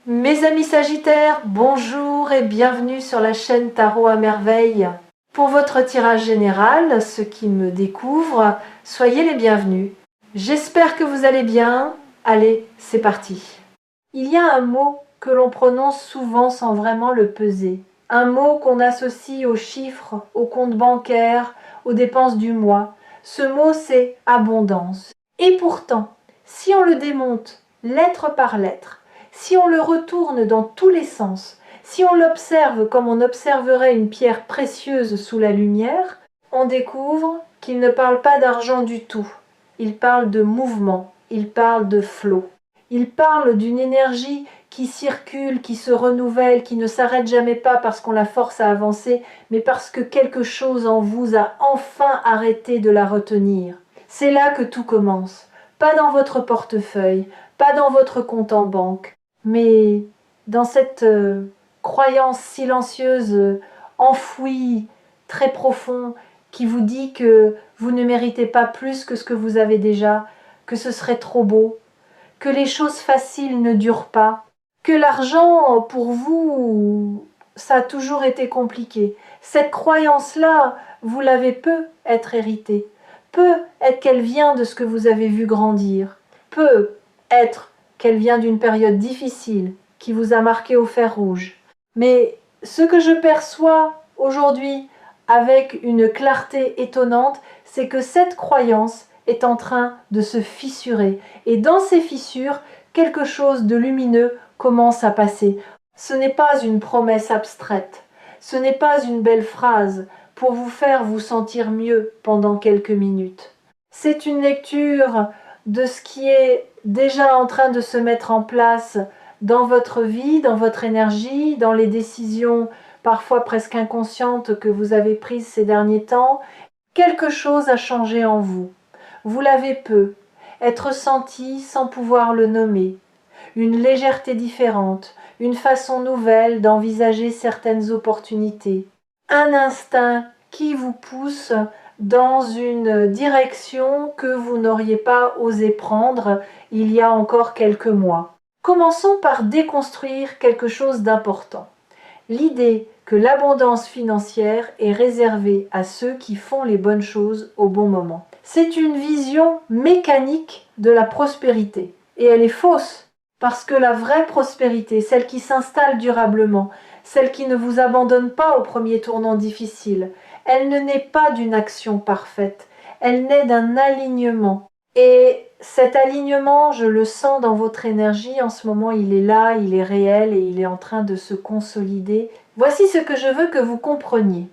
Mes amis Sagittaires, bonjour et bienvenue sur la chaîne Tarot à Merveille. Pour votre tirage général, ceux qui me découvrent, soyez les bienvenus. J'espère que vous allez bien. Allez, c'est parti. Il y a un mot que l'on prononce souvent sans vraiment le peser. Un mot qu'on associe aux chiffres, aux comptes bancaires, aux dépenses du mois. Ce mot, c'est abondance. Et pourtant, si on le démonte lettre par lettre, si on le retourne dans tous les sens, si on l'observe comme on observerait une pierre précieuse sous la lumière, on découvre qu'il ne parle pas d'argent du tout. Il parle de mouvement, il parle de flot. Il parle d'une énergie qui circule, qui se renouvelle, qui ne s'arrête jamais pas parce qu'on la force à avancer, mais parce que quelque chose en vous a enfin arrêté de la retenir. C'est là que tout commence. Pas dans votre portefeuille, pas dans votre compte en banque, mais dans cette croyance silencieuse, enfouie, très profond, qui vous dit que vous ne méritez pas plus que ce que vous avez déjà, que ce serait trop beau, que les choses faciles ne durent pas, que l'argent, pour vous, ça a toujours été compliqué. Cette croyance-là, vous l'avez peu être héritée, peut être qu'elle vient de ce que vous avez vu grandir, peut être qu'elle vient d'une période difficile qui vous a marqué au fer rouge. Mais ce que je perçois aujourd'hui avec une clarté étonnante, c'est que cette croyance est en train de se fissurer. Et dans ces fissures, quelque chose de lumineux commence à passer. Ce n'est pas une promesse abstraite, ce n'est pas une belle phrase pour vous faire vous sentir mieux pendant quelques minutes. C'est une lecture de ce qui est déjà en train de se mettre en place dans votre vie, dans votre énergie, dans les décisions parfois presque inconscientes que vous avez prises ces derniers temps. Quelque chose a changé en vous. Vous l'avez peu, être senti sans pouvoir le nommer. Une légèreté différente, une façon nouvelle d'envisager certaines opportunités. Un instinct qui vous pousse dans une direction que vous n'auriez pas osé prendre il y a encore quelques mois. Commençons par déconstruire quelque chose d'important. L'idée que l'abondance financière est réservée à ceux qui font les bonnes choses au bon moment. C'est une vision mécanique de la prospérité. Et elle est fausse, parce que la vraie prospérité, celle qui s'installe durablement, celle qui ne vous abandonne pas au premier tournant difficile, elle ne naît pas d'une action parfaite, elle naît d'un alignement. Et cet alignement, je le sens dans votre énergie, en ce moment il est là, il est réel et il est en train de se consolider. Voici ce que je veux que vous compreniez.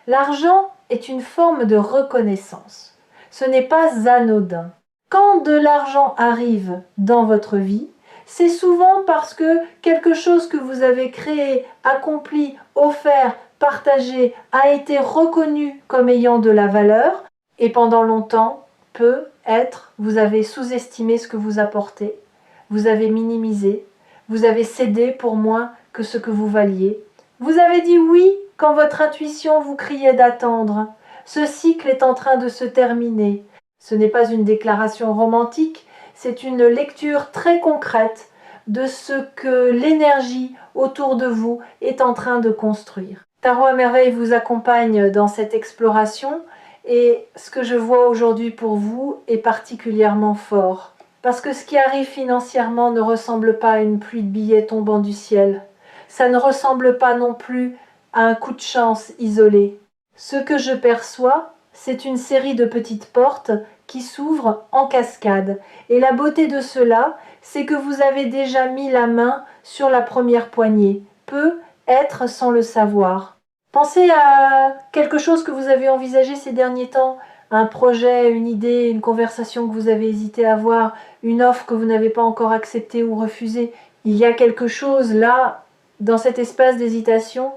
L'argent est une forme de reconnaissance. Ce n'est pas anodin. Quand de l'argent arrive dans votre vie, c'est souvent parce que quelque chose que vous avez créé, accompli, offert, partagé, a été reconnu comme ayant de la valeur, et pendant longtemps, vous avez sous-estimé ce que vous apportez, vous avez minimisé, vous avez cédé pour moins que ce que vous valiez. Vous avez dit oui quand votre intuition vous criait d'attendre. Ce cycle est en train de se terminer. Ce n'est pas une déclaration romantique, c'est une lecture très concrète de ce que l'énergie autour de vous est en train de construire. Tarot à Merveille vous accompagne dans cette exploration et ce que je vois aujourd'hui pour vous est particulièrement fort. Parce que ce qui arrive financièrement ne ressemble pas à une pluie de billets tombant du ciel. Ça ne ressemble pas non plus à un coup de chance isolé. Ce que je perçois, c'est une série de petites portes qui s'ouvrent en cascade. Et la beauté de cela, c'est que vous avez déjà mis la main sur la première poignée. Peut être sans le savoir. Pensez à quelque chose que vous avez envisagé ces derniers temps, un projet, une idée, une conversation que vous avez hésité à avoir, une offre que vous n'avez pas encore acceptée ou refusée. Il y a quelque chose là, dans cet espace d'hésitation,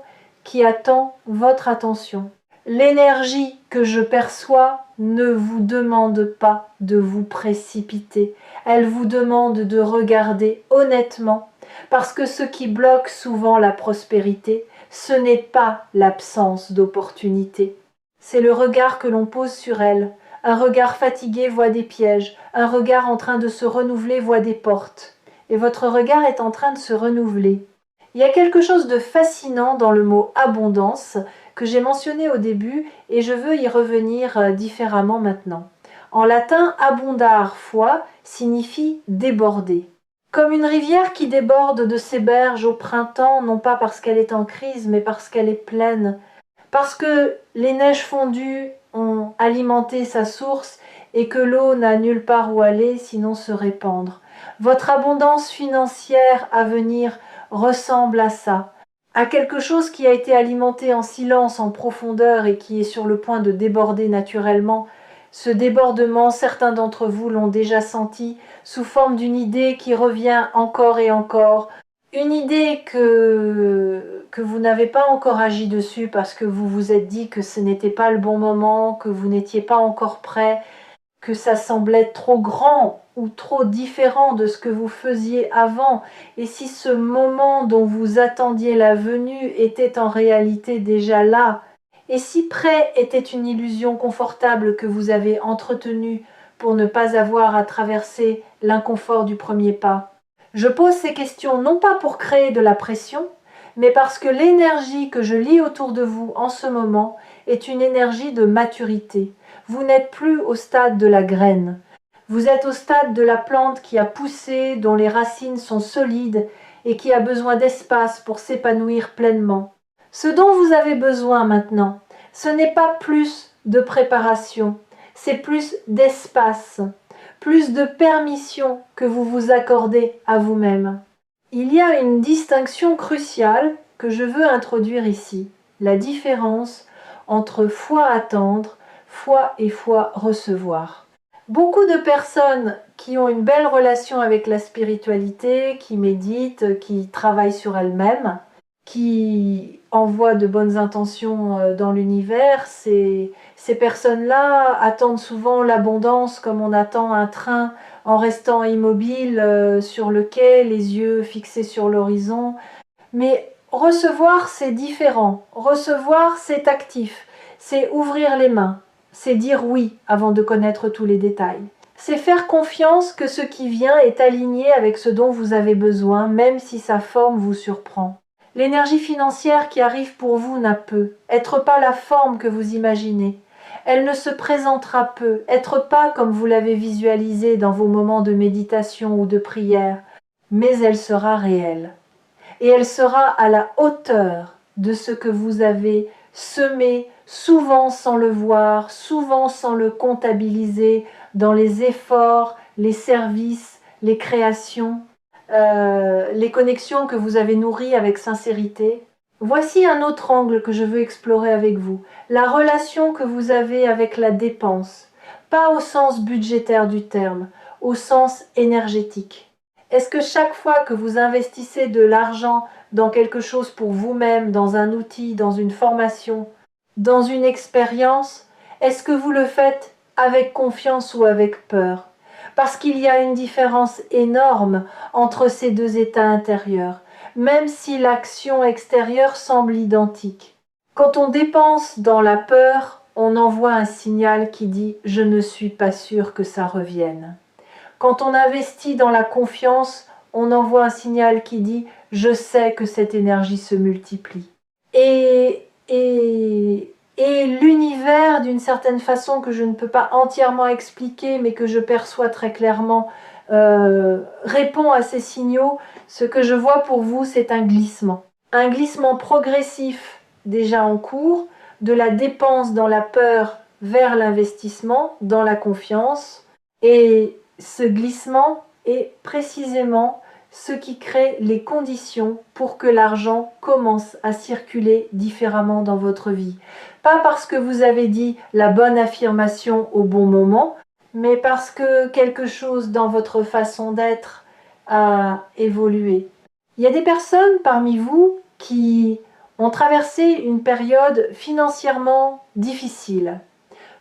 qui attend votre attention. L'énergie que je perçois ne vous demande pas de vous précipiter. Elle vous demande de regarder honnêtement, parce que ce qui bloque souvent la prospérité, ce n'est pas l'absence d'opportunité. C'est le regard que l'on pose sur elle. Un regard fatigué voit des pièges, un regard en train de se renouveler voit des portes. et votre regard est en train de se renouveler. Il y a quelque chose de fascinant dans le mot abondance que j'ai mentionné au début et je veux y revenir différemment maintenant. En latin, abundar foi signifie déborder. Comme une rivière qui déborde de ses berges au printemps, non pas parce qu'elle est en crise, mais parce qu'elle est pleine, parce que les neiges fondues ont alimenté sa source et que l'eau n'a nulle part où aller sinon se répandre. Votre abondance financière à venir ressemble à ça, à quelque chose qui a été alimenté en silence, en profondeur et qui est sur le point de déborder naturellement. Ce débordement, certains d'entre vous l'ont déjà senti sous forme d'une idée qui revient encore et encore, une idée que vous n'avez pas encore agi dessus parce que vous vous êtes dit que ce n'était pas le bon moment, que vous n'étiez pas encore prêt, que ça semblait trop grand ou trop différent de ce que vous faisiez avant. Et si ce moment dont vous attendiez la venue était en réalité déjà là, et si près était une illusion confortable que vous avez entretenue pour ne pas avoir à traverser l'inconfort du premier pas. Je pose ces questions non pas pour créer de la pression, mais parce que l'énergie que je lis autour de vous en ce moment est une énergie de maturité. Vous n'êtes plus au stade de la graine. Vous êtes au stade de la plante qui a poussé, dont les racines sont solides et qui a besoin d'espace pour s'épanouir pleinement. Ce dont vous avez besoin maintenant, ce n'est pas plus de préparation, c'est plus d'espace, plus de permission que vous vous accordez à vous-même. Il y a une distinction cruciale que je veux introduire ici, la différence entre foi attendre, foi et foi recevoir. Beaucoup de personnes qui ont une belle relation avec la spiritualité, qui méditent, qui travaillent sur elles-mêmes, qui envoient de bonnes intentions dans l'univers, ces personnes-là attendent souvent l'abondance comme on attend un train en restant immobile sur le quai, les yeux fixés sur l'horizon. Mais recevoir, c'est différent. Recevoir, c'est actif. C'est ouvrir les mains. C'est dire oui avant de connaître tous les détails. C'est faire confiance que ce qui vient est aligné avec ce dont vous avez besoin, même si sa forme vous surprend. L'énergie financière qui arrive pour vous n'a peut être pas la forme que vous imaginez. Elle ne se présentera peu, être pas comme vous l'avez visualisé dans vos moments de méditation ou de prière, mais elle sera réelle. Et elle sera à la hauteur de ce que vous avez semé, souvent sans le voir, souvent sans le comptabiliser, dans les efforts, les services, les créations, les connexions que vous avez nourries avec sincérité. Voici un autre angle que je veux explorer avec vous, la relation que vous avez avec la dépense, pas au sens budgétaire du terme, au sens énergétique. Est-ce que chaque fois que vous investissez de l'argent dans quelque chose pour vous-même, dans un outil, dans une formation, dans une expérience, est-ce que vous le faites avec confiance ou avec peur? Parce qu'il y a une différence énorme entre ces deux états intérieurs, même si l'action extérieure semble identique. Quand on dépense dans la peur, on envoie un signal qui dit « je ne suis pas sûr que ça revienne ». Quand on investit dans la confiance, on envoie un signal qui dit « je sais que cette énergie se multiplie ». Et l'univers, d'une certaine façon que je ne peux pas entièrement expliquer, mais que je perçois très clairement, répond à ces signaux. Ce que je vois pour vous, c'est un glissement progressif déjà en cours, de la dépense dans la peur vers l'investissement, dans la confiance, et ce glissement est précisément ce qui crée les conditions pour que l'argent commence à circuler différemment dans votre vie. Pas parce que vous avez dit la bonne affirmation au bon moment, mais parce que quelque chose dans votre façon d'être a évolué. Il y a des personnes parmi vous qui ont traversé une période financièrement difficile.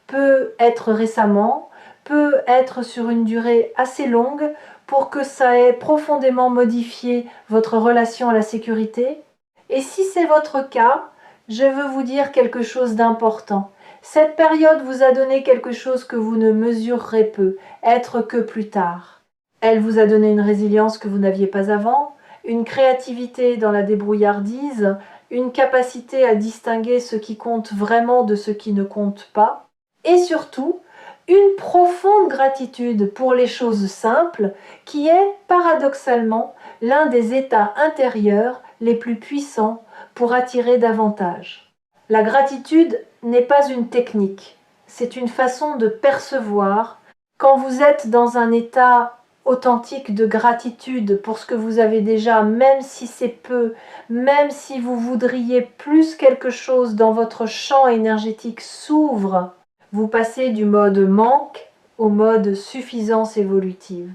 Peut être récemment, peut être sur une durée assez longue pour que ça ait profondément modifié votre relation à la sécurité. Et si c'est votre cas, je veux vous dire quelque chose d'important. Cette période vous a donné quelque chose que vous ne mesurerez peu, être que plus tard. Elle vous a donné une résilience que vous n'aviez pas avant, une créativité dans la débrouillardise, une capacité à distinguer ce qui compte vraiment de ce qui ne compte pas, et surtout, une profonde gratitude pour les choses simples, qui est, paradoxalement, l'un des états intérieurs les plus puissants pour attirer davantage. La gratitude n'est pas une technique, c'est une façon de percevoir quand vous êtes dans un état authentique de gratitude pour ce que vous avez déjà, même si c'est peu, même si vous voudriez plus quelque chose dans votre champ énergétique s'ouvre, vous passez du mode manque au mode suffisance évolutive.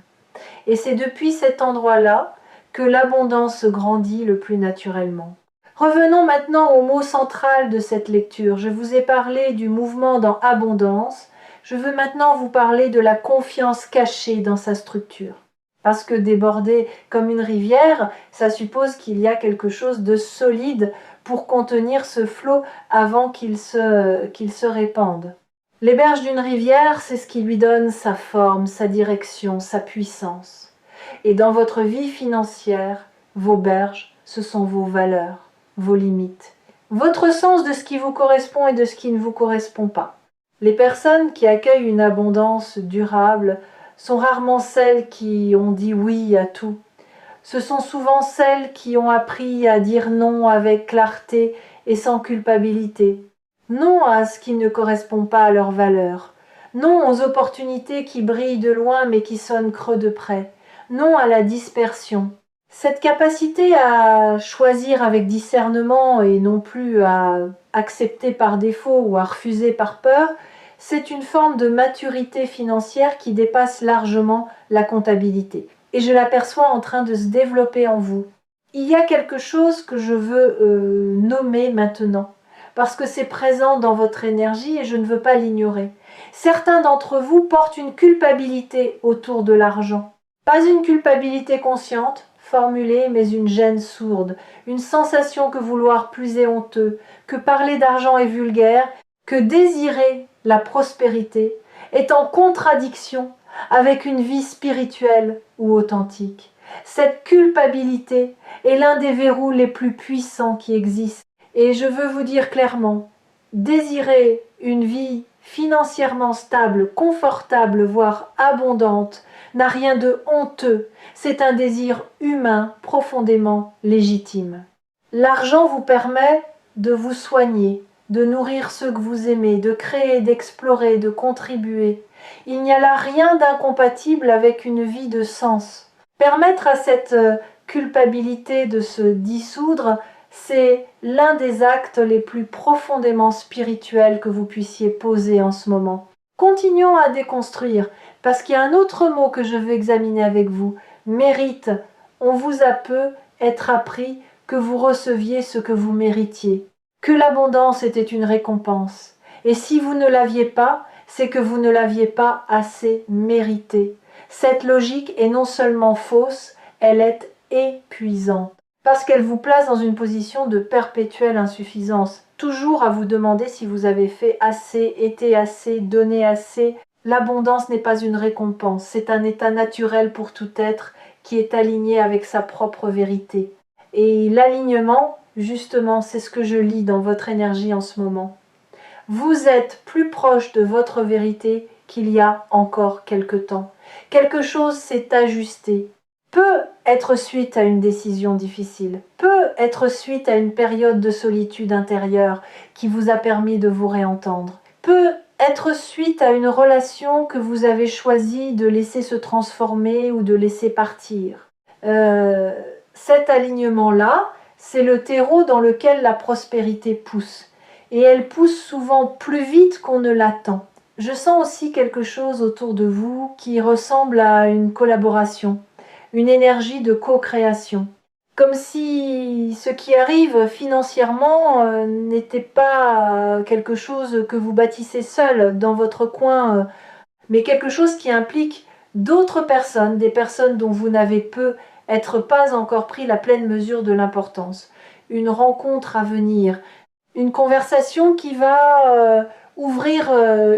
Et c'est depuis cet endroit-là que l'abondance grandit le plus naturellement. Revenons maintenant au mot central de cette lecture. Je vous ai parlé du mouvement dans abondance. Je veux maintenant vous parler de la confiance cachée dans sa structure. Parce que déborder comme une rivière, ça suppose qu'il y a quelque chose de solide pour contenir ce flot avant qu'il se répande. Les berges d'une rivière, c'est ce qui lui donne sa forme, sa direction, sa puissance. Et dans votre vie financière, vos berges, ce sont vos valeurs, vos limites, votre sens de ce qui vous correspond et de ce qui ne vous correspond pas. Les personnes qui accueillent une abondance durable sont rarement celles qui ont dit oui à tout. Ce sont souvent celles qui ont appris à dire non avec clarté et sans culpabilité. Non à ce qui ne correspond pas à leurs valeurs. Non aux opportunités qui brillent de loin mais qui sonnent creux de près. Non à la dispersion. Cette capacité à choisir avec discernement et non plus à accepter par défaut ou à refuser par peur, c'est une forme de maturité financière qui dépasse largement la comptabilité. Et je l'aperçois en train de se développer en vous. Il y a quelque chose que je veux nommer maintenant, parce que c'est présent dans votre énergie et je ne veux pas l'ignorer. Certains d'entre vous portent une culpabilité autour de l'argent. Pas une culpabilité consciente, formulée, mais une gêne sourde, une sensation que vouloir plus est honteux, que parler d'argent est vulgaire, que désirer la prospérité est en contradiction avec une vie spirituelle ou authentique. Cette culpabilité est l'un des verrous les plus puissants qui existent. Et je veux vous dire clairement, désirer une vie financièrement stable, confortable, voire abondante, n'a rien de honteux. C'est un désir humain profondément légitime. L'argent vous permet de vous soigner, de nourrir ceux que vous aimez, de créer, d'explorer, de contribuer. Il n'y a là rien d'incompatible avec une vie de sens. Permettre à cette culpabilité de se dissoudre, c'est l'un des actes les plus profondément spirituels que vous puissiez poser en ce moment. Continuons à déconstruire, parce qu'il y a un autre mot que je veux examiner avec vous. Mérite. On vous a peu être appris que vous receviez ce que vous méritiez. Que l'abondance était une récompense. Et si vous ne l'aviez pas, c'est que vous ne l'aviez pas assez mérité. Cette logique est non seulement fausse, elle est épuisante. Parce qu'elle vous place dans une position de perpétuelle insuffisance. Toujours à vous demander si vous avez fait assez, été assez, donné assez. L'abondance n'est pas une récompense, c'est un état naturel pour tout être qui est aligné avec sa propre vérité. Et l'alignement, justement, c'est ce que je lis dans votre énergie en ce moment. Vous êtes plus proche de votre vérité qu'il y a encore quelque temps. Quelque chose s'est ajusté. Peut être suite à une décision difficile, peut être suite à une période de solitude intérieure qui vous a permis de vous réentendre, peut être suite à une relation que vous avez choisi de laisser se transformer ou de laisser partir. Cet alignement-là, c'est le terreau dans lequel la prospérité pousse. Et elle pousse souvent plus vite qu'on ne l'attend. Je sens aussi quelque chose autour de vous qui ressemble à une collaboration, une énergie de co-création. Comme si ce qui arrive financièrement n'était pas quelque chose que vous bâtissez seul dans votre coin, mais quelque chose qui implique d'autres personnes, des personnes dont vous n'avez peut-être pas encore pris la pleine mesure de l'importance. Une rencontre à venir, une conversation qui va ouvrir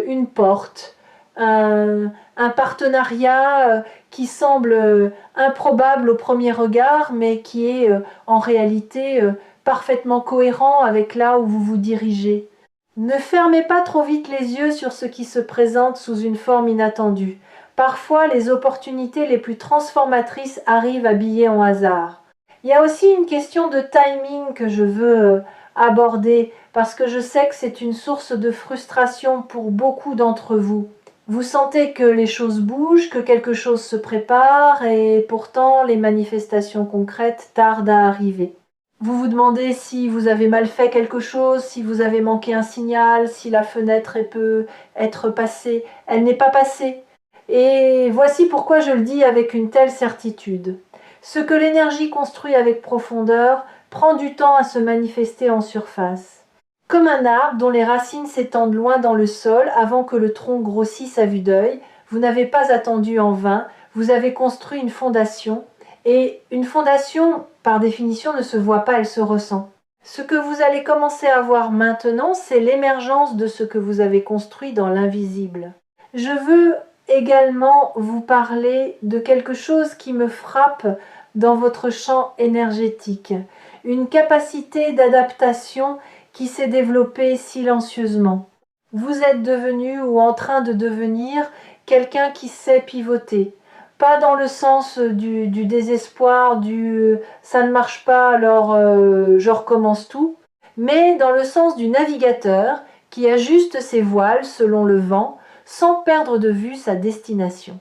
une porte, un partenariat qui semble improbable au premier regard, mais qui est en réalité parfaitement cohérent avec là où vous vous dirigez. Ne fermez pas trop vite les yeux sur ce qui se présente sous une forme inattendue. Parfois, les opportunités les plus transformatrices arrivent habillées en hasard. Il y a aussi une question de timing que je veux aborder parce que je sais que c'est une source de frustration pour beaucoup d'entre vous. Vous sentez que les choses bougent, que quelque chose se prépare et pourtant les manifestations concrètes tardent à arriver. Vous vous demandez si vous avez mal fait quelque chose, si vous avez manqué un signal, si la fenêtre peut être passée. Elle n'est pas passée. Et voici pourquoi je le dis avec une telle certitude. Ce que l'énergie construit avec profondeur prend du temps à se manifester en surface. Comme un arbre dont les racines s'étendent loin dans le sol avant que le tronc grossisse à vue d'œil, vous n'avez pas attendu en vain, vous avez construit une fondation, et une fondation, par définition, ne se voit pas, elle se ressent. Ce que vous allez commencer à voir maintenant, c'est l'émergence de ce que vous avez construit dans l'invisible. Je veux également vous parler de quelque chose qui me frappe dans votre champ énergétique, une capacité d'adaptation qui s'est développée silencieusement. Vous êtes devenu ou en train de devenir quelqu'un qui sait pivoter. Pas dans le sens du désespoir, du ça ne marche pas alors je recommence tout, mais dans le sens du navigateur qui ajuste ses voiles selon le vent sans perdre de vue sa destination.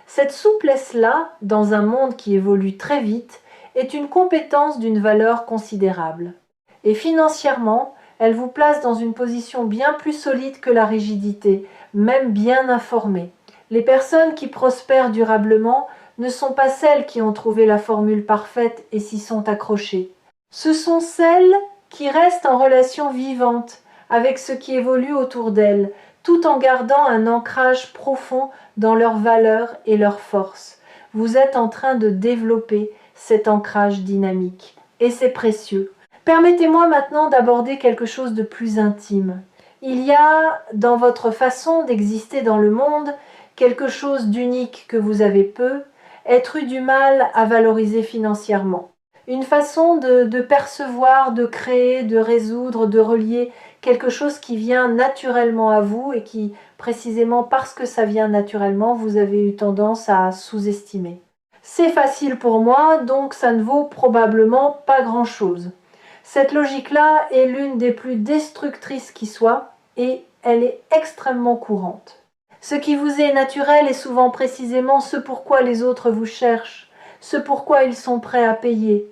Cette souplesse-là, dans un monde qui évolue très vite, est une compétence d'une valeur considérable. Et financièrement, elle vous place dans une position bien plus solide que la rigidité, même bien informée. Les personnes qui prospèrent durablement ne sont pas celles qui ont trouvé la formule parfaite et s'y sont accrochées. Ce sont celles qui restent en relation vivante avec ce qui évolue autour d'elles, tout en gardant un ancrage profond dans leurs valeurs et leurs forces. Vous êtes en train de développer cet ancrage dynamique, et c'est précieux. Permettez-moi maintenant d'aborder quelque chose de plus intime. Il y a, dans votre façon d'exister dans le monde, quelque chose d'unique que vous avez peu, être eu du mal à valoriser financièrement. Une façon de percevoir, de créer, de résoudre, de relier quelque chose qui vient naturellement à vous et qui, précisément parce que ça vient naturellement, vous avez eu tendance à sous-estimer. C'est facile pour moi, donc ça ne vaut probablement pas grand-chose. Cette logique-là est l'une des plus destructrices qui soit et elle est extrêmement courante. Ce qui vous est naturel est souvent précisément ce pourquoi les autres vous cherchent, ce pourquoi ils sont prêts à payer,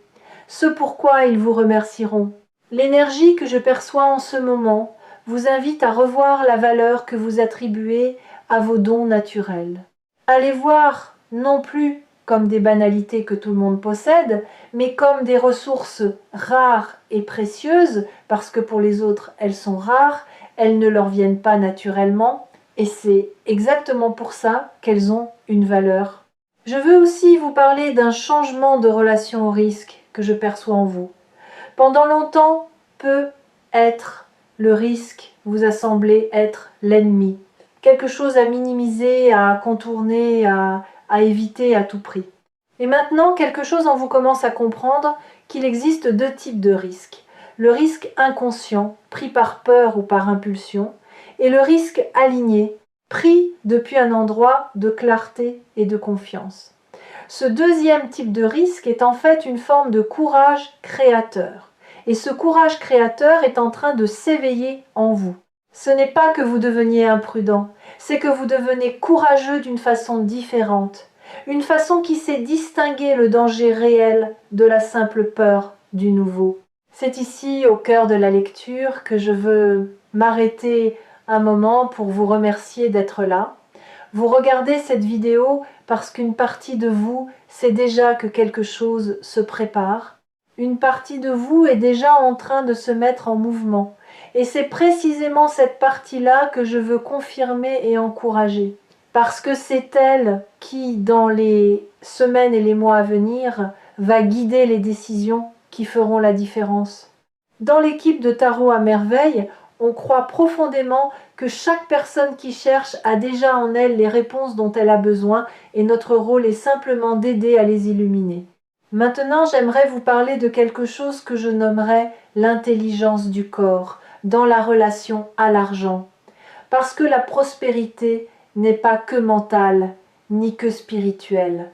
ce pourquoi ils vous remercieront. L'énergie que je perçois en ce moment vous invite à revoir la valeur que vous attribuez à vos dons naturels. Allez voir non plus comme des banalités que tout le monde possède, mais comme des ressources rares et précieuses, parce que pour les autres elles sont rares, elles ne leur viennent pas naturellement, et c'est exactement pour ça qu'elles ont une valeur. Je veux aussi vous parler d'un changement de relation au risque que je perçois en vous. Pendant longtemps, peut-être le risque vous a semblé être l'ennemi, quelque chose à minimiser, à contourner, à éviter à tout prix. Et maintenant, quelque chose en vous commence à comprendre qu'il existe deux types de risques. Le risque inconscient, pris par peur ou par impulsion, et le risque aligné, pris depuis un endroit de clarté et de confiance. Ce deuxième type de risque est en fait une forme de courage créateur. Et ce courage créateur est en train de s'éveiller en vous. Ce n'est pas que vous deveniez imprudent, c'est que vous devenez courageux d'une façon différente. Une façon qui sait distinguer le danger réel de la simple peur du nouveau. C'est ici, au cœur de la lecture, que je veux m'arrêter un moment pour vous remercier d'être là. Vous regardez cette vidéo parce qu'une partie de vous sait déjà que quelque chose se prépare. Une partie de vous est déjà en train de se mettre en mouvement. Et c'est précisément cette partie-là que je veux confirmer et encourager. Parce que c'est elle qui, dans les semaines et les mois à venir, va guider les décisions qui feront la différence. Dans l'équipe de Tarot à Merveille, On croit profondément que chaque personne qui cherche a déjà en elle les réponses dont elle a besoin et notre rôle est simplement d'aider à les illuminer. Maintenant, j'aimerais vous parler de quelque chose que je nommerais l'intelligence du corps dans la relation à l'argent. Parce que la prospérité n'est pas que mentale, ni que spirituelle.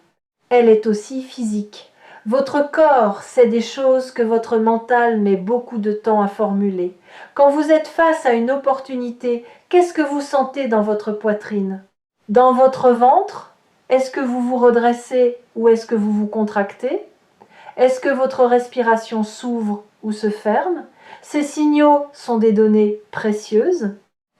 Elle est aussi physique. Votre corps sait des choses que votre mental met beaucoup de temps à formuler. Quand vous êtes face à une opportunité, qu'est-ce que vous sentez dans votre poitrine? Dans votre ventre? Est-ce que vous vous redressez ou est-ce que vous vous contractez? Est-ce que votre respiration s'ouvre ou se ferme? Ces signaux sont des données précieuses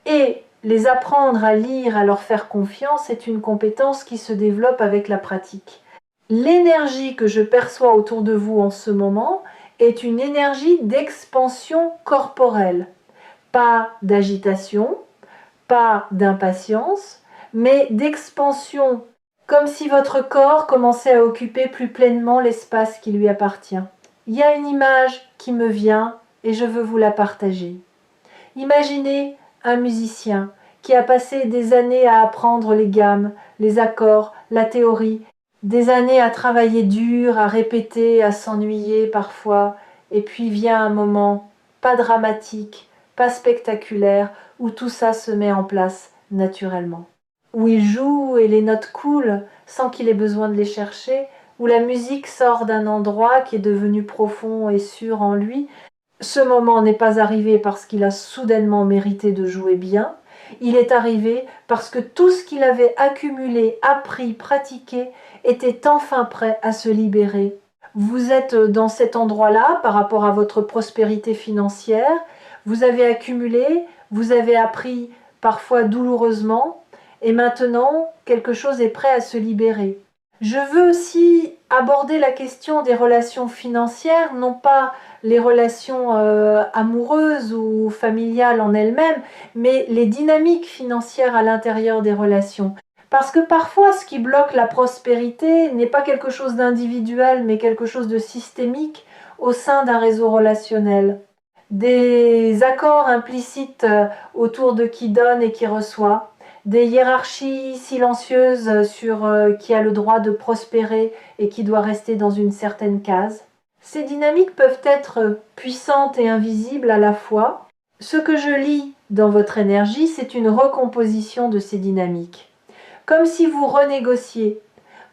et les apprendre à lire, à leur faire confiance est une compétence qui se développe avec la pratique. L'énergie que je perçois autour de vous en ce moment est une énergie d'expansion corporelle. Pas d'agitation, pas d'impatience, mais d'expansion, comme si votre corps commençait à occuper plus pleinement l'espace qui lui appartient. Il y a une image qui me vient et je veux vous la partager. Imaginez un musicien qui a passé des années à apprendre les gammes, les accords, la théorie, des années à travailler dur, à répéter, à s'ennuyer parfois, et puis vient un moment pas dramatique, pas spectaculaire, où tout ça se met en place naturellement. Où il joue et les notes coulent sans qu'il ait besoin de les chercher, où la musique sort d'un endroit qui est devenu profond et sûr en lui. Ce moment n'est pas arrivé parce qu'il a soudainement mérité de jouer bien, il est arrivé parce que tout ce qu'il avait accumulé, appris, pratiqué était enfin prêt à se libérer. Vous êtes dans cet endroit-là par rapport à votre prospérité financière, vous avez accumulé, vous avez appris parfois douloureusement, et maintenant quelque chose est prêt à se libérer. Je veux aussi aborder la question des relations financières, non pas les relations amoureuses ou familiales en elles-mêmes, mais les dynamiques financières à l'intérieur des relations. Parce que parfois, ce qui bloque la prospérité n'est pas quelque chose d'individuel, mais quelque chose de systémique au sein d'un réseau relationnel. Des accords implicites autour de qui donne et qui reçoit, des hiérarchies silencieuses sur qui a le droit de prospérer et qui doit rester dans une certaine case. Ces dynamiques peuvent être puissantes et invisibles à la fois. Ce que je lis dans votre énergie, c'est une recomposition de ces dynamiques. Comme si vous renégociez,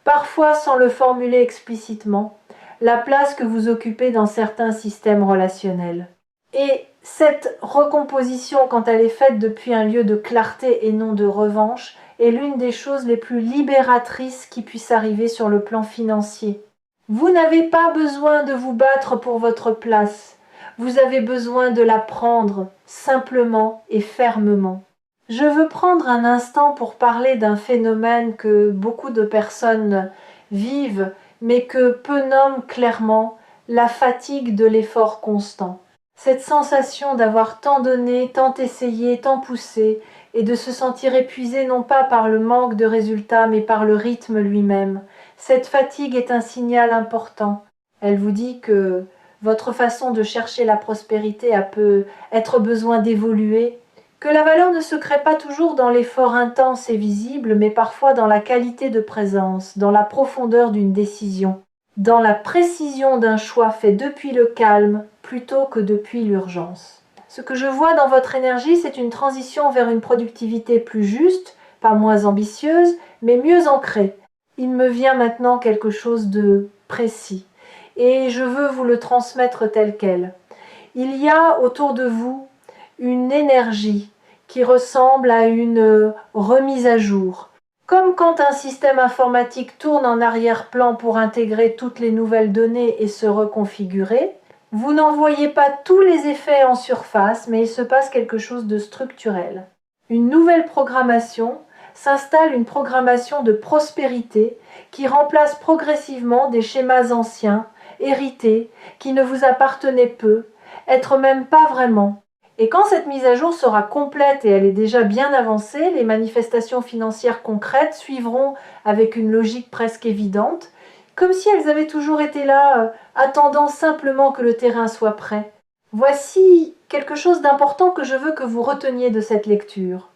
parfois sans le formuler explicitement, la place que vous occupez dans certains systèmes relationnels. Et cette recomposition, quand elle est faite depuis un lieu de clarté et non de revanche, est l'une des choses les plus libératrices qui puissent arriver sur le plan financier. Vous n'avez pas besoin de vous battre pour votre place. Vous avez besoin de la prendre simplement et fermement. Je veux prendre un instant pour parler d'un phénomène que beaucoup de personnes vivent, mais que peu nomment clairement la fatigue de l'effort constant. Cette sensation d'avoir tant donné, tant essayé, tant poussé, et de se sentir épuisé non pas par le manque de résultats, mais par le rythme lui-même. Cette fatigue est un signal important. Elle vous dit que votre façon de chercher la prospérité a peut être besoin d'évoluer, que la valeur ne se crée pas toujours dans l'effort intense et visible, mais parfois dans la qualité de présence, dans la profondeur d'une décision, dans la précision d'un choix fait depuis le calme plutôt que depuis l'urgence. Ce que je vois dans votre énergie, c'est une transition vers une productivité plus juste, pas moins ambitieuse, mais mieux ancrée. Il me vient maintenant quelque chose de précis, et je veux vous le transmettre tel quel. Il y a autour de vous une énergie qui ressemble à une remise à jour. Comme quand un système informatique tourne en arrière-plan pour intégrer toutes les nouvelles données et se reconfigurer, vous n'en voyez pas tous les effets en surface, mais il se passe quelque chose de structurel. Une nouvelle programmation s'installe, une programmation de prospérité qui remplace progressivement des schémas anciens, hérités, qui ne vous appartenaient peu, être même pas vraiment. Et quand cette mise à jour sera complète et elle est déjà bien avancée, les manifestations financières concrètes suivront avec une logique presque évidente, comme si elles avaient toujours été là, attendant simplement que le terrain soit prêt. Voici quelque chose d'important que je veux que vous reteniez de cette lecture.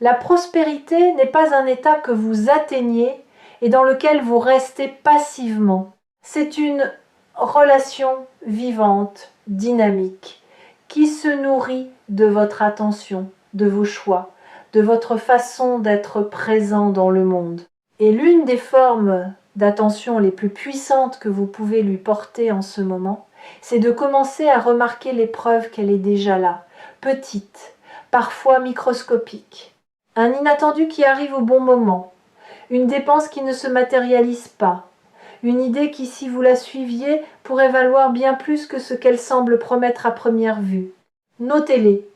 La prospérité n'est pas un état que vous atteignez et dans lequel vous restez passivement. C'est une relation vivante, dynamique, qui se nourrit de votre attention, de vos choix, de votre façon d'être présent dans le monde. Et l'une des formes d'attention les plus puissantes que vous pouvez lui porter en ce moment, c'est de commencer à remarquer les preuves qu'elle est déjà là, petite, parfois microscopique. Un inattendu qui arrive au bon moment, une dépense qui ne se matérialise pas, une idée qui, si vous la suiviez, pourrait valoir bien plus que ce qu'elle semble promettre à première vue. Notez-les,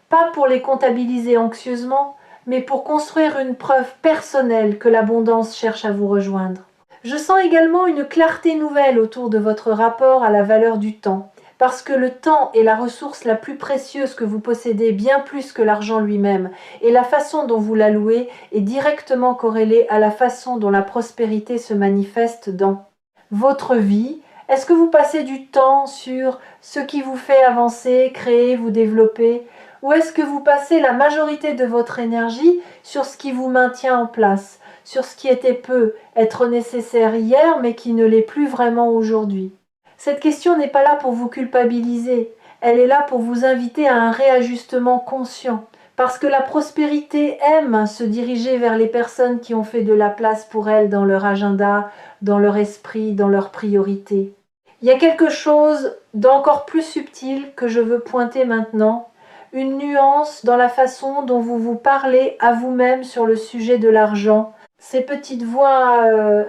pas pour les comptabiliser anxieusement, mais pour construire une preuve personnelle que l'abondance cherche à vous rejoindre. Je sens également une clarté nouvelle autour de votre rapport à la valeur du temps, parce que le temps est la ressource la plus précieuse que vous possédez, bien plus que l'argent lui-même, et la façon dont vous l'allouez est directement corrélée à la façon dont la prospérité se manifeste dans votre vie. Est-ce que vous passez du temps sur ce qui vous fait avancer, créer, vous développer, ou est-ce que vous passez la majorité de votre énergie sur ce qui vous maintient en place, sur ce qui était peut être nécessaire hier mais qui ne l'est plus vraiment aujourd'hui? Cette question n'est pas là pour vous culpabiliser, elle est là pour vous inviter à un réajustement conscient, parce que la prospérité aime se diriger vers les personnes qui ont fait de la place pour elle dans leur agenda, dans leur esprit, dans leurs priorités. Il y a quelque chose d'encore plus subtil que je veux pointer maintenant, une nuance dans la façon dont vous vous parlez à vous-même sur le sujet de l'argent. Ces petites voix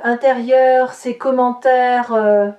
intérieures, ces commentaires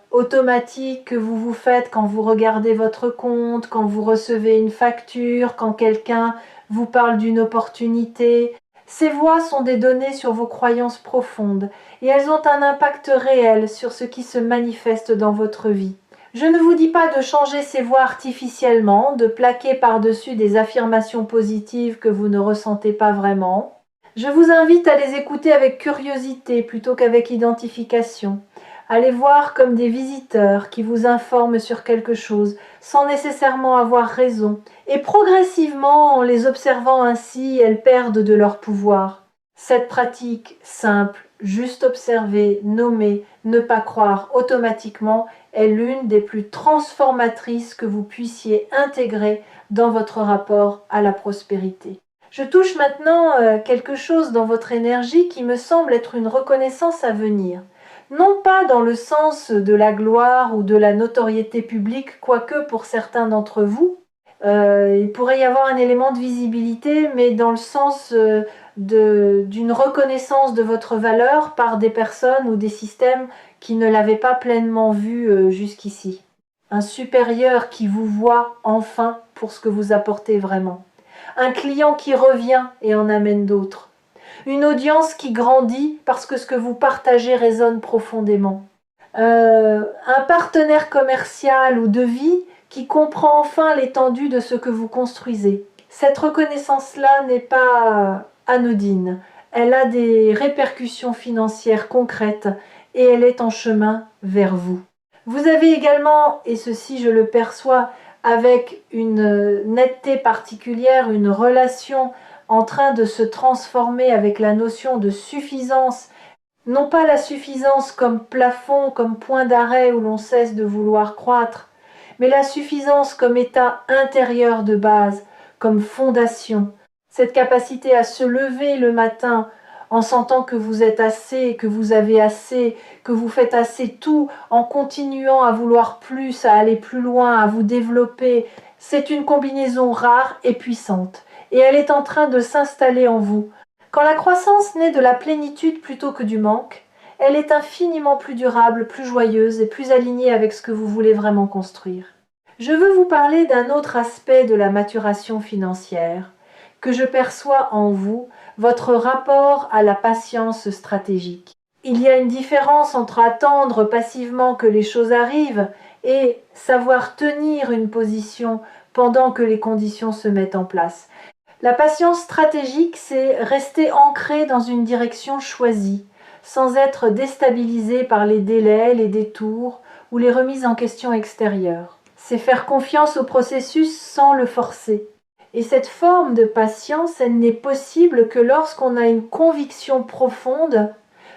automatiques que vous vous faites quand vous regardez votre compte, quand vous recevez une facture, quand quelqu'un vous parle d'une opportunité. Ces voix sont des données sur vos croyances profondes et elles ont un impact réel sur ce qui se manifeste dans votre vie. Je ne vous dis pas de changer ces voix artificiellement, de plaquer par-dessus des affirmations positives que vous ne ressentez pas vraiment. Je vous invite à les écouter avec curiosité plutôt qu'avec identification, à les voir comme des visiteurs qui vous informent sur quelque chose sans nécessairement avoir raison, et progressivement, en les observant ainsi, elles perdent de leur pouvoir. Cette pratique simple, juste observer, nommer, ne pas croire automatiquement, est l'une des plus transformatrices que vous puissiez intégrer dans votre rapport à la prospérité. Je touche maintenant quelque chose dans votre énergie qui me semble être une reconnaissance à venir. Non pas dans le sens de la gloire ou de la notoriété publique, quoique pour certains d'entre vous, il pourrait y avoir un élément de visibilité, mais dans le sens d'une reconnaissance de votre valeur par des personnes ou des systèmes qui ne l'avaient pas pleinement vu jusqu'ici. Un supérieur qui vous voit enfin pour ce que vous apportez vraiment. Un client qui revient et en amène d'autres. Une audience qui grandit parce que ce que vous partagez résonne profondément. Un partenaire commercial ou de vie qui comprend enfin l'étendue de ce que vous construisez. Cette reconnaissance-là n'est pas anodine. Elle a des répercussions financières concrètes et elle est en chemin vers vous. Vous avez également, et ceci je le perçois avec une netteté particulière, une relation en train de se transformer avec la notion de suffisance, non pas la suffisance comme plafond, comme point d'arrêt où l'on cesse de vouloir croître, mais la suffisance comme état intérieur de base, comme fondation, cette capacité à se lever le matin en sentant que vous êtes assez, que vous avez assez, que vous faites assez tout, en continuant à vouloir plus, à aller plus loin, à vous développer. C'est une combinaison rare et puissante, et elle est en train de s'installer en vous. Quand la croissance naît de la plénitude plutôt que du manque, elle est infiniment plus durable, plus joyeuse et plus alignée avec ce que vous voulez vraiment construire. Je veux vous parler d'un autre aspect de la maturation financière que je perçois en vous, votre rapport à la patience stratégique. Il y a une différence entre attendre passivement que les choses arrivent et savoir tenir une position pendant que les conditions se mettent en place. La patience stratégique, c'est rester ancré dans une direction choisie, sans être déstabilisé par les délais, les détours ou les remises en question extérieures. C'est faire confiance au processus sans le forcer. Et cette forme de patience, elle n'est possible que lorsqu'on a une conviction profonde,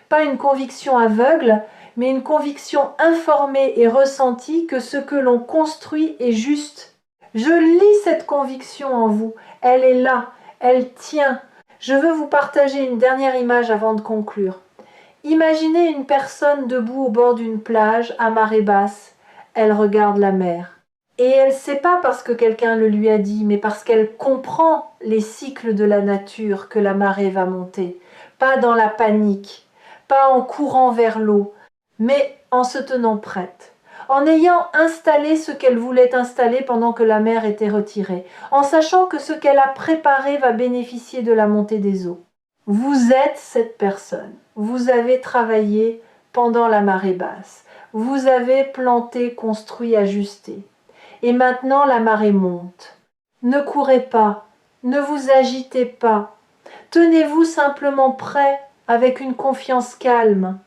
pas une conviction aveugle, mais une conviction informée et ressentie que ce que l'on construit est juste. Je lis cette conviction en vous, elle est là, elle tient. Je veux vous partager une dernière image avant de conclure. Imaginez une personne debout au bord d'une plage à marée basse. Elle regarde la mer. Et elle ne sait pas parce que quelqu'un le lui a dit, mais parce qu'elle comprend les cycles de la nature que la marée va monter. Pas dans la panique, pas en courant vers l'eau, mais en se tenant prête. En ayant installé ce qu'elle voulait installer pendant que la mer était retirée, en sachant que ce qu'elle a préparé va bénéficier de la montée des eaux. Vous êtes cette personne. Vous avez travaillé pendant la marée basse. Vous avez planté, construit, ajusté. Et maintenant la marée monte. Ne courez pas, ne vous agitez pas. Tenez-vous simplement prêt avec une confiance calme.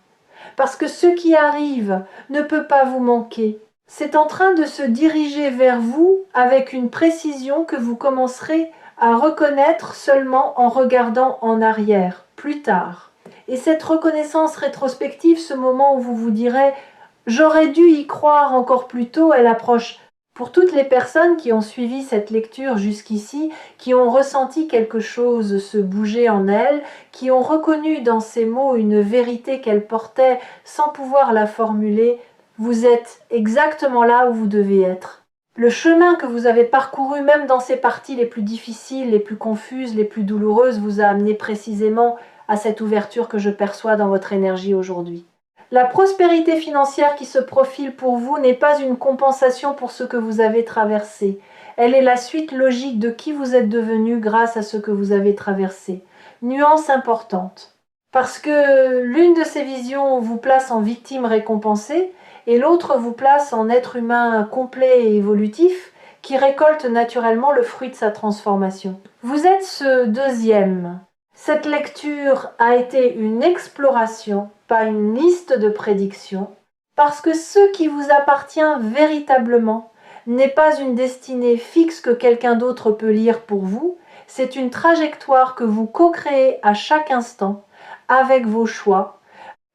Parce que ce qui arrive ne peut pas vous manquer. C'est en train de se diriger vers vous avec une précision que vous commencerez à reconnaître seulement en regardant en arrière, plus tard. Et cette reconnaissance rétrospective, ce moment où vous vous direz « j'aurais dû y croire encore plus tôt », elle approche. Pour toutes les personnes qui ont suivi cette lecture jusqu'ici, qui ont ressenti quelque chose se bouger en elles, qui ont reconnu dans ces mots une vérité qu'elle portait sans pouvoir la formuler, vous êtes exactement là où vous devez être. Le chemin que vous avez parcouru, même dans ces parties les plus difficiles, les plus confuses, les plus douloureuses, vous a amené précisément à cette ouverture que je perçois dans votre énergie aujourd'hui. La prospérité financière qui se profile pour vous n'est pas une compensation pour ce que vous avez traversé. Elle est la suite logique de qui vous êtes devenu grâce à ce que vous avez traversé. Nuance importante. Parce que l'une de ces visions vous place en victime récompensée et l'autre vous place en être humain complet et évolutif qui récolte naturellement le fruit de sa transformation. Vous êtes ce deuxième. Cette lecture a été une exploration, pas une liste de prédictions, parce que ce qui vous appartient véritablement n'est pas une destinée fixe que quelqu'un d'autre peut lire pour vous, c'est une trajectoire que vous co-créez à chaque instant avec vos choix,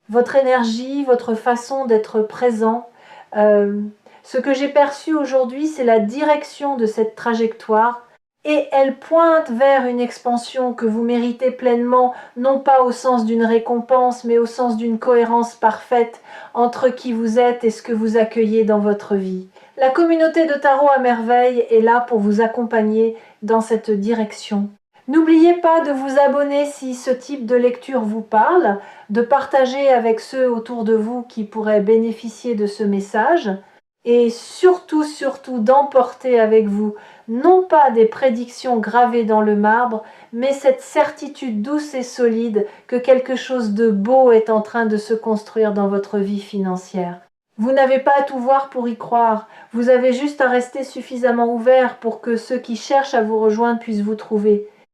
votre énergie, votre façon d'être présent. Ce que j'ai perçu aujourd'hui, c'est la direction de cette trajectoire et elle pointe vers une expansion que vous méritez pleinement, non pas au sens d'une récompense, mais au sens d'une cohérence parfaite entre qui vous êtes et ce que vous accueillez dans votre vie. La communauté de Tarot à Merveille est là pour vous accompagner dans cette direction. N'oubliez pas de vous abonner si ce type de lecture vous parle, de partager avec ceux autour de vous qui pourraient bénéficier de ce message et surtout d'emporter avec vous non pas des prédictions gravées dans le marbre, mais cette certitude douce et solide que quelque chose de beau est en train de se construire dans votre vie financière. Vous n'avez pas à tout voir pour y croire, vous avez juste à rester suffisamment ouvert pour que ceux qui cherchent à vous rejoindre puissent vous trouver.